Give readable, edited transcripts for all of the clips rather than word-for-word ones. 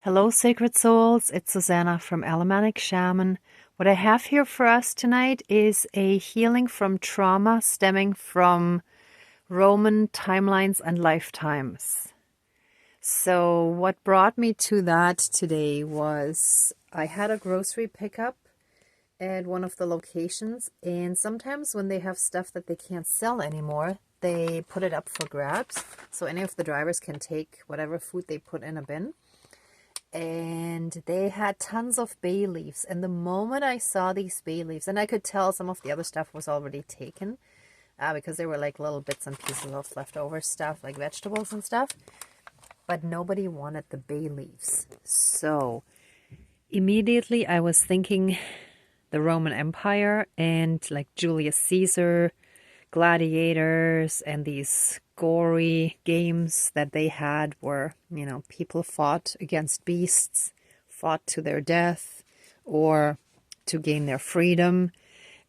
Hello, sacred souls. It's Susanna from Alamanic Shaman. What I have here for us tonight is a healing from trauma stemming from Roman timelines and lifetimes. So, what brought me to that today was I had a grocery pickup at one of the locations, and sometimes when they have stuff that they can't sell anymore, they put it up for grabs. So, any of the drivers can take whatever food they put in a bin. And they had tons of bay leaves. And the moment I saw these bay leaves, and I could tell some of the other stuff was already taken because there were like little bits and pieces of leftover stuff, like vegetables and stuff. But nobody wanted the bay leaves. So immediately I was thinking the Roman Empire and like Julius Caesar, gladiators, and these gory games that they had where, people fought against beasts, fought to their death or to gain their freedom.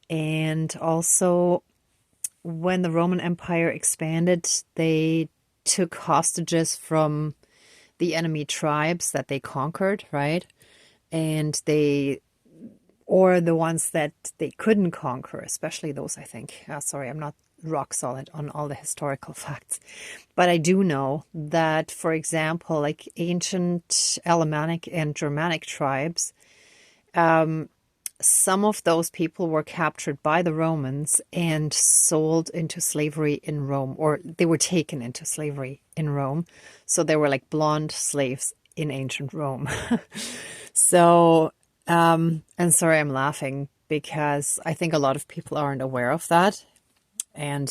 And also, when the Roman Empire expanded, they took hostages from the enemy tribes that they conquered, right? And or the ones that they couldn't conquer, especially those, I think. Sorry, I'm not rock solid on all the historical facts. But I do know that, for example, like ancient Alemannic and Germanic tribes, some of those people were captured by the Romans and sold into slavery in Rome, or they were taken into slavery in Rome. So they were like blonde slaves in ancient Rome. So, and sorry, I'm laughing because I think a lot of people aren't aware of that. And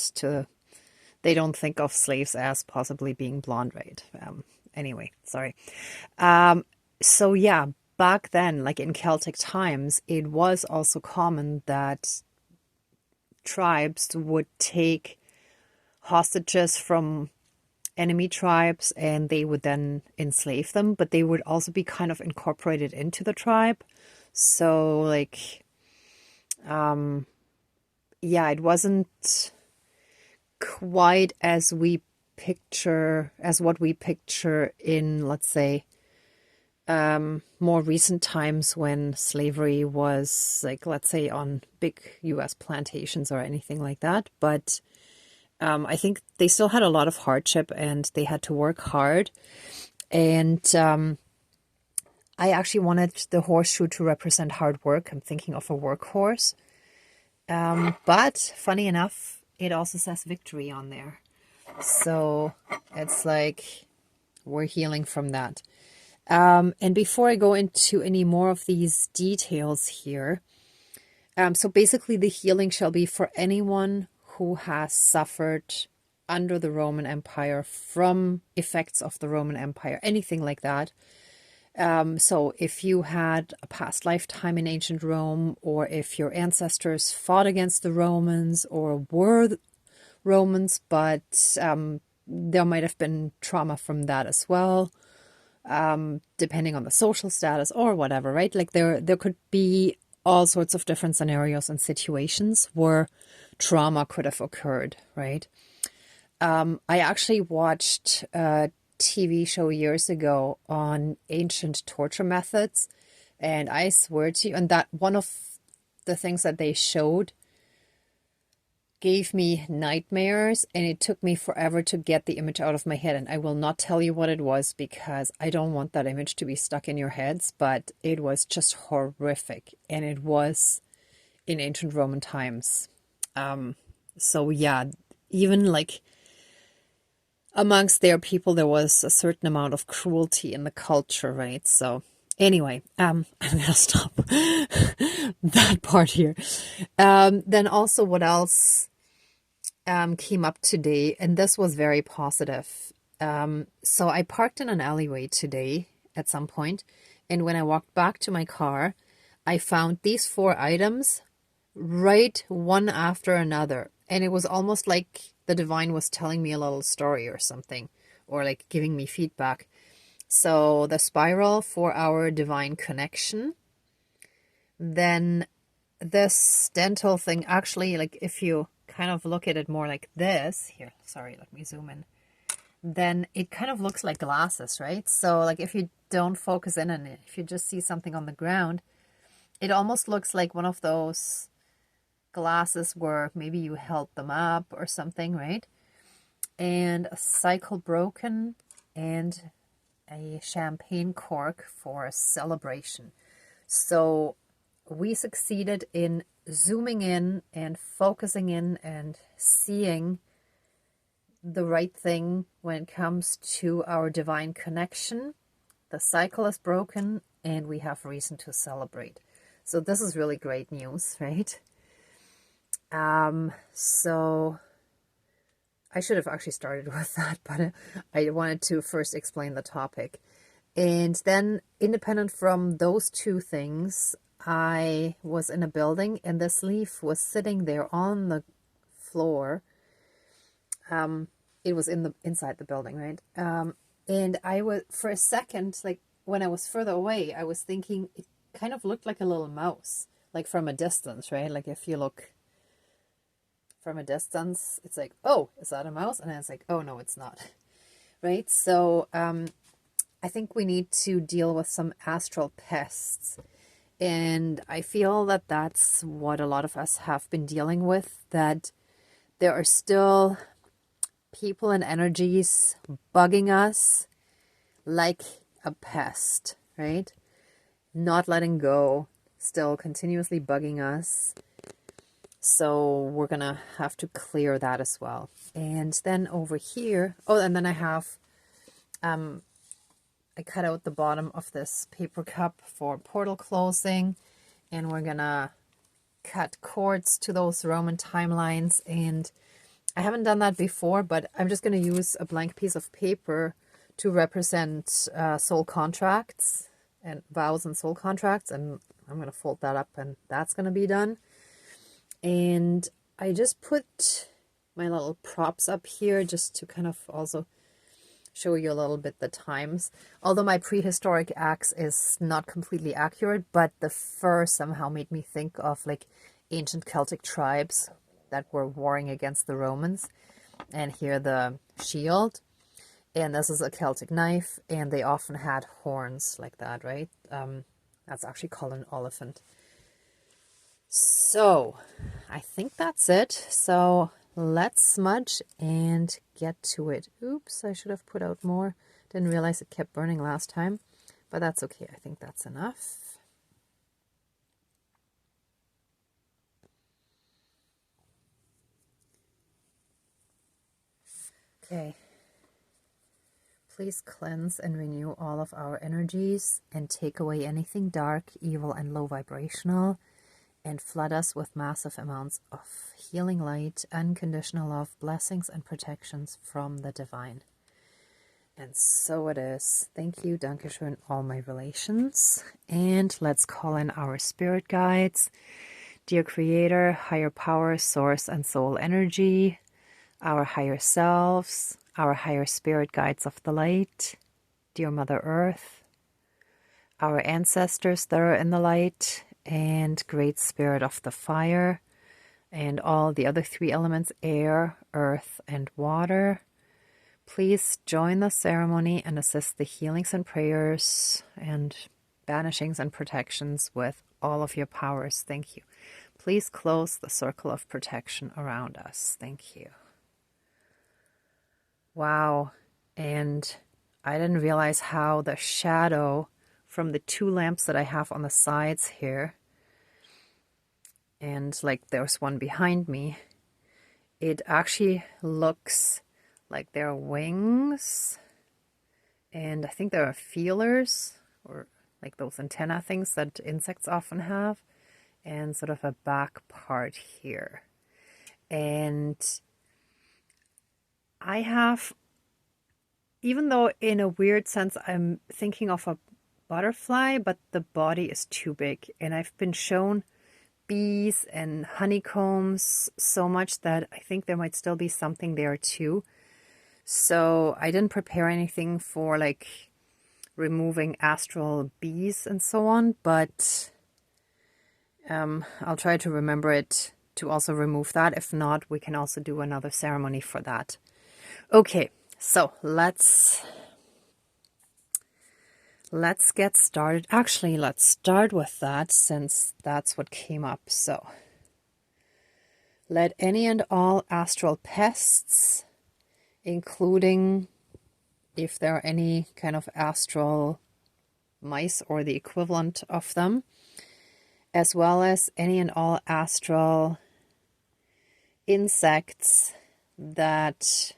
they don't think of slaves as possibly being blonde, right? Anyway, sorry. So yeah, back then, like in Celtic times, it was also common that tribes would take hostages from enemy tribes and they would then enslave them, but they would also be kind of incorporated into the tribe. So like, yeah, it wasn't quite as what we picture in, let's say, more recent times when slavery was like, let's say, on big US plantations or anything like that. But I think they still had a lot of hardship and they had to work hard. And I actually wanted the horseshoe to represent hard work. I'm thinking of a workhorse. But funny enough, it also says victory on there. So it's like we're healing from that. And before I go into any more of these details here, so basically the healing shall be for anyone who has suffered under the Roman Empire from effects of the Roman Empire, anything like that. So if you had a past lifetime in ancient Rome, or if your ancestors fought against the Romans or were Romans, but there might have been trauma from that as well, depending on the social status or whatever, right? Like there could be all sorts of different scenarios and situations where trauma could have occurred, right? I actually watched a TV show years ago on ancient torture methods, and I swear to you, and that one of the things that they showed gave me nightmares, and it took me forever to get the image out of my head. And I will not tell you what it was because I don't want that image to be stuck in your heads, but it was just horrific, and it was in ancient Roman times. So yeah, even like amongst their people, there was a certain amount of cruelty in the culture, right? So anyway, I'm gonna stop that part here. Then also, what else came up today, and this was very positive. So I parked in an alleyway today at some point, and when I walked back to my car, I found these 4 items right one after another, and it was almost like the divine was telling me a little story or something, or like giving me feedback. So the spiral for our divine connection, then this dental thing, actually, like if you kind of look at it more like this, here, sorry, let me zoom in. then it kind of looks like glasses, right? So like if you don't focus in on it, if you just see something on the ground, it almost looks like one of those glasses where maybe you held them up or something, right? And a cycle broken and a champagne cork for a celebration. So we succeeded in zooming in and focusing in and seeing the right thing when it comes to our divine connection. The cycle is broken and we have reason to celebrate. So this is really great news, right? So I should have actually started with that, but I wanted to first explain the topic. And then independent from those two things, I was in a building and this leaf was sitting there on the floor. It was inside the building, right? And I was, for a second, like when I was further away, I was thinking it kind of looked like a little mouse, like from a distance, right? Like if you look from a distance, it's like, oh, is that a mouse? And then it's like, oh, no, it's not, right? So I think we need to deal with some astral pests. And I feel that that's what a lot of us have been dealing with, that there are still people and energies bugging us like a pest, right? Not letting go, still continuously bugging us. So we're going to have to clear that as well. And then over here, oh, and then I have, I cut out the bottom of this paper cup for portal closing. And we're going to cut cords to those Roman timelines. And I haven't done that before, but I'm just going to use a blank piece of paper to represent soul contracts and vows and soul contracts. And I'm going to fold that up and that's going to be done. And I just put my little props up here just to kind of also show you a little bit the times. Although my prehistoric axe is not completely accurate, but the fur somehow made me think of like ancient Celtic tribes that were warring against the Romans. And here the shield. And this is a Celtic knife, and they often had horns like that, right? That's actually called an elephant. So I think that's it. So let's smudge and get to it. Oops, I should have put out more. Didn't realize it kept burning last time, but that's okay. I think that's enough. Okay. Please cleanse and renew all of our energies and take away anything dark, evil, and low vibrational, and flood us with massive amounts of healing light, unconditional love, blessings, and protections from the divine. And so it is. Thank you, Dankeschön, all my relations. And let's call in our spirit guides. Dear Creator, higher power, source, and soul energy, our higher selves, our higher spirit guides of the light, dear Mother Earth, our ancestors that are in the light, and Great Spirit of the fire, and all the other three elements, air, earth, and water. Please join the ceremony and assist the healings and prayers and banishings and protections with all of your powers. Thank you. Please close the circle of protection around us. Thank you. Wow. And I didn't realize how the shadow from the two lamps that I have on the sides here, and like there's one behind me, it actually looks like there are wings, and I think there are feelers, or like those antenna things that insects often have, and sort of a back part here. And I have, even though in a weird sense I'm thinking of a butterfly, but the body is too big. And I've been shown bees and honeycombs so much that I think there might still be something there too. So I didn't prepare anything for like removing astral bees and so on, but I'll try to remember it to also remove that. If not, we can also do another ceremony for that. Okay, So let's get started. Actually, let's start with that since that's what came up. So let any and all astral pests, including if there are any kind of astral mice or the equivalent of them, as well as any and all astral insects that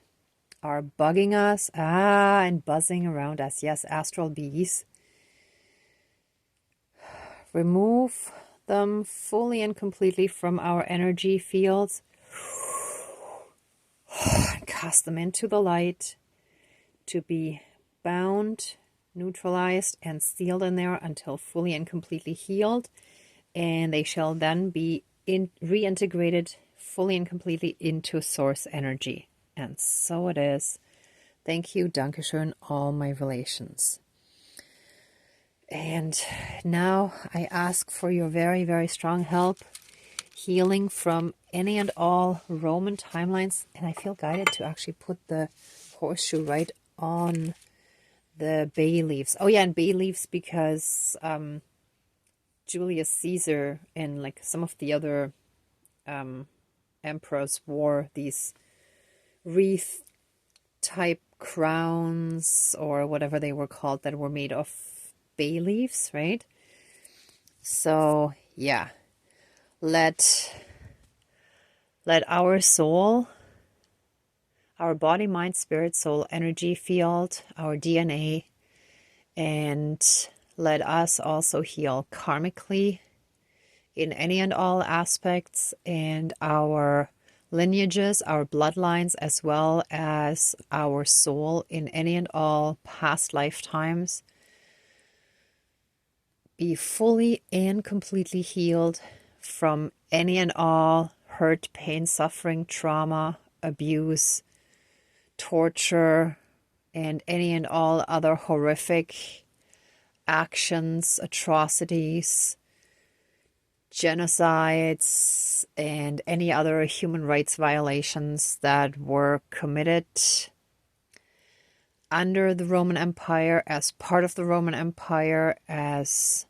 are bugging us, and buzzing around us. Yes, astral bees. Remove them fully and completely from our energy fields. Cast them into the light to be bound, neutralized, and sealed in there until fully and completely healed. And they shall then be reintegrated fully and completely into source energy. And so it is. Thank you, Dankeschön, all my relations. And now I ask for your very, very strong help, healing from any and all Roman timelines. And I feel guided to actually put the horseshoe right on the bay leaves. Oh yeah, and bay leaves because Julius Caesar and like some of the other emperors wore these wreath type crowns or whatever they were called that were made of bay leaves, right? So yeah, let our soul, our body, mind, spirit, soul, energy field, our DNA, and let us also heal karmically in any and all aspects, and our lineages, our bloodlines, as well as our soul in any and all past lifetimes, be fully and completely healed from any and all hurt, pain, suffering, trauma, abuse, torture, and any and all other horrific actions, atrocities, genocides, and any other human rights violations that were committed under the Roman Empire, as part of the Roman Empire, as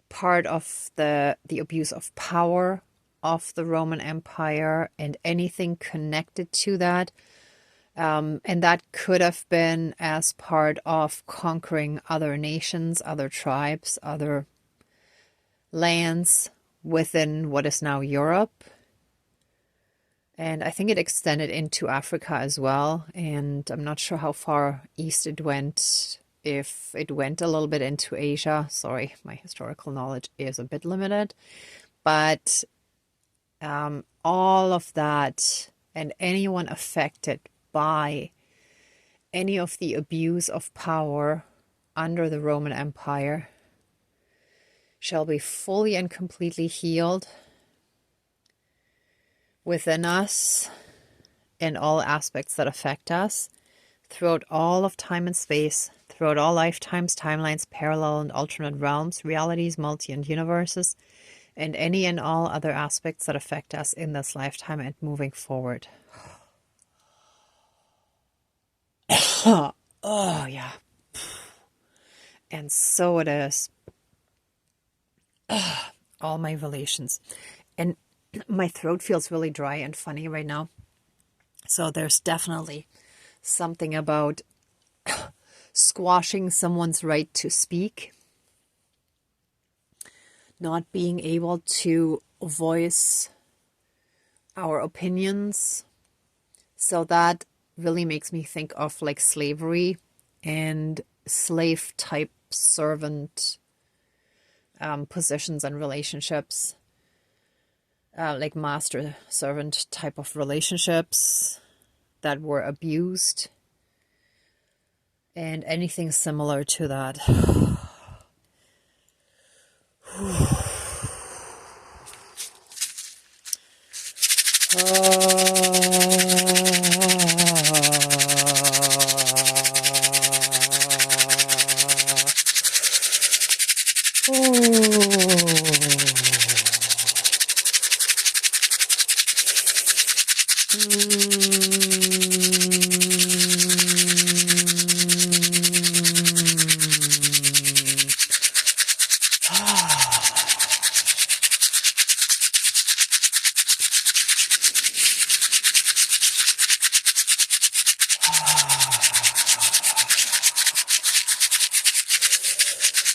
part of the abuse of power of the Roman Empire, and anything connected to that. And that could have been as part of conquering other nations, other tribes, other lands within what is now Europe. And I think it extended into Africa as well. And I'm not sure how far east it went, if it went a little bit into Asia. Sorry, my historical knowledge is a bit limited. But all of that and anyone affected by any of the abuse of power under the Roman Empire shall be fully and completely healed within us in all aspects that affect us throughout all of time and space, throughout all lifetimes, timelines, parallel and alternate realms, realities, multi and universes, and any and all other aspects that affect us in this lifetime and moving forward. Oh yeah. And so it is. All my relations. And my throat feels really dry and funny right now. So there's definitely something about squashing someone's right to speak, not being able to voice our opinions. So that really makes me think of like slavery and slave type servant positions and relationships, like master servant type of relationships that were abused, and anything similar to that.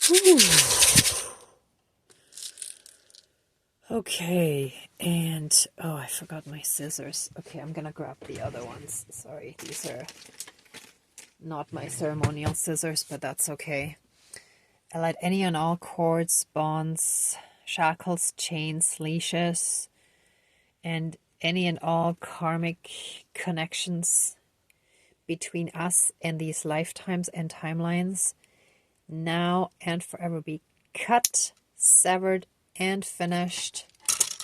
Whew. Okay, and oh, I forgot my scissors. Okay, I'm gonna grab the other ones. Sorry, these are not my ceremonial scissors, but that's okay. I let any and all cords, bonds, shackles, chains, leashes, and any and all karmic connections between us and these lifetimes and timelines now and forever be cut, severed, and finished,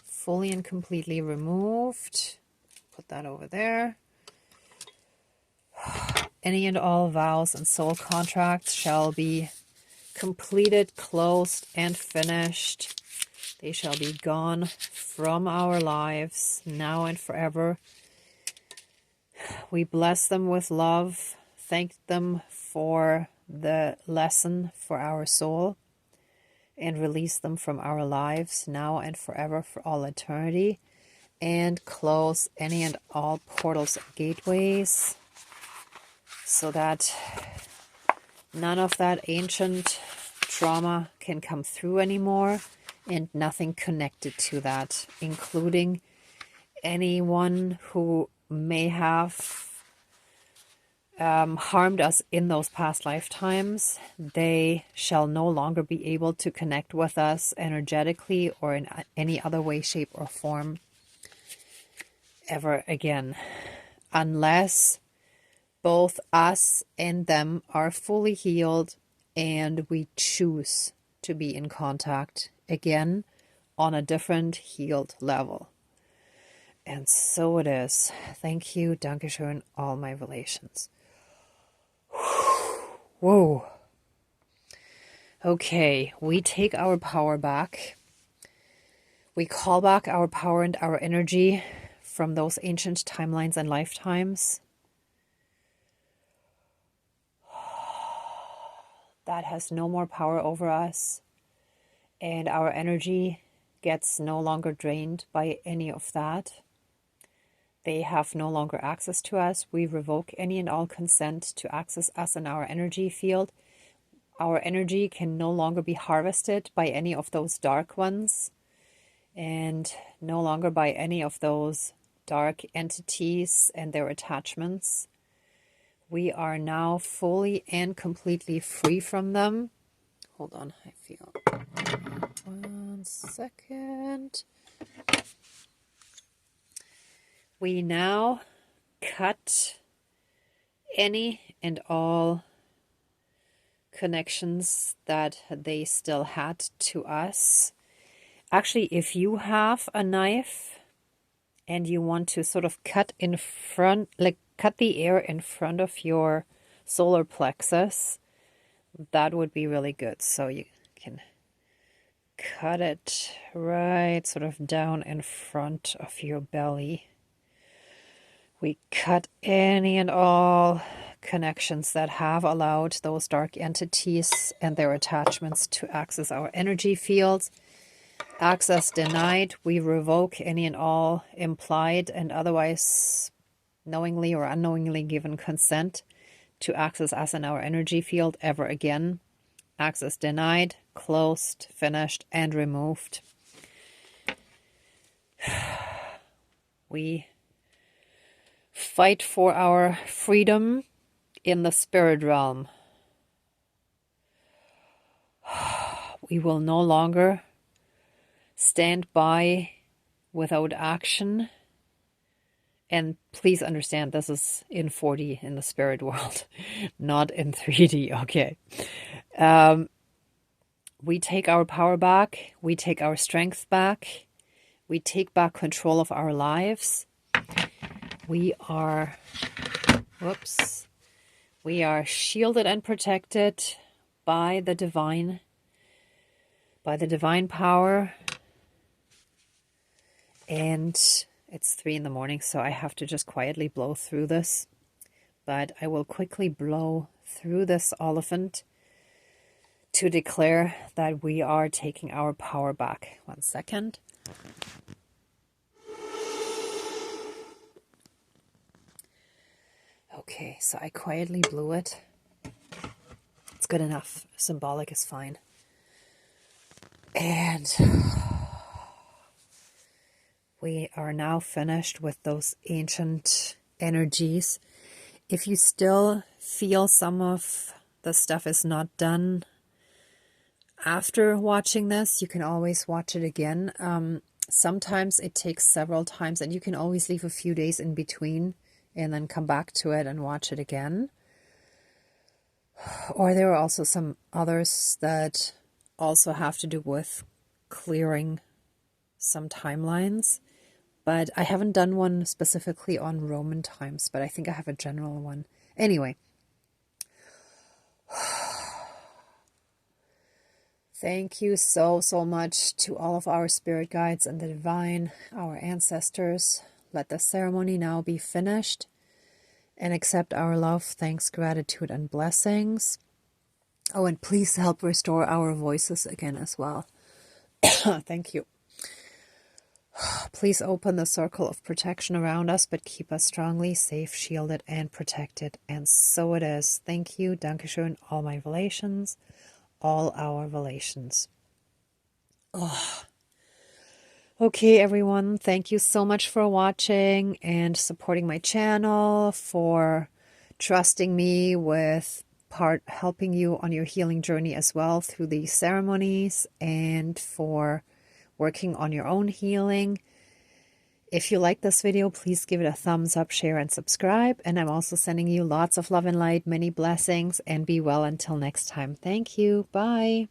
fully and completely removed. Put that over there. Any and all vows and soul contracts shall be completed, closed, and finished. They shall be gone from our lives now and forever. We bless them with love, thank them for the lesson for our soul, and release them from our lives now and forever for all eternity, and close any and all portals and gateways so that none of that ancient trauma can come through anymore, and nothing connected to that, including anyone who may have harmed us in those past lifetimes. They shall no longer be able to connect with us energetically or in any other way, shape, or form ever again, unless both us and them are fully healed and we choose to be in contact again on a different healed level. And so it is. Thank you, Dankeschön, all my relations. Whoa. Okay, we take our power back. We call back our power and our energy from those ancient timelines and lifetimes. That has no more power over us. And our energy gets no longer drained by any of that. They have no longer access to us. We revoke any and all consent to access us in our energy field. Our energy can no longer be harvested by any of those dark ones, and no longer by any of those dark entities and their attachments. We are now fully and completely free from them. Hold on, I feel. 1 second. We now cut any and all connections that they still had to us. Actually, if you have a knife and you want to sort of cut in front, like cut the air in front of your solar plexus, that would be really good. So you can cut it right sort of down in front of your belly. We cut any and all connections that have allowed those dark entities and their attachments to access our energy fields. Access denied. We revoke any and all implied and otherwise knowingly or unknowingly given consent to access us in our energy field ever again. Access denied, closed, finished, and removed. We fight for our freedom in the spirit realm. We will no longer stand by without action. And please understand, this is in 4D in the spirit world, not in 3D, okay? We take our power back. We take our strength back. We take back control of our lives. We are, we are shielded and protected by the divine power. And it's 3 in the morning, so I have to just quietly blow through this. But I will quickly blow through this elephant to declare that we are taking our power back. 1 second. Okay, so I quietly blew it. It's good enough. Symbolic is fine. And we are now finished with those ancient energies. If you still feel some of the stuff is not done after watching this, you can always watch it again. Sometimes it takes several times, and you can always leave a few days in between and then come back to it and watch it again. Or there are also some others that also have to do with clearing some timelines. But I haven't done one specifically on Roman times, but I think I have a general one. Anyway. Thank you so much to all of our spirit guides and the divine, our ancestors. Let the ceremony now be finished, and accept our love, thanks, gratitude, and blessings. Oh, and please help restore our voices again as well. Thank you. Please open the circle of protection around us, but keep us strongly safe, shielded, and protected. And so it is. Thank you. Dankeschön. All my relations. All our relations. Oh. Okay, everyone. Thank you so much for watching and supporting my channel, for trusting me with helping you on your healing journey as well through these ceremonies, and for working on your own healing. If you like this video, please give it a thumbs up, share, and subscribe. And I'm also sending you lots of love and light, many blessings, and be well until next time. Thank you. Bye.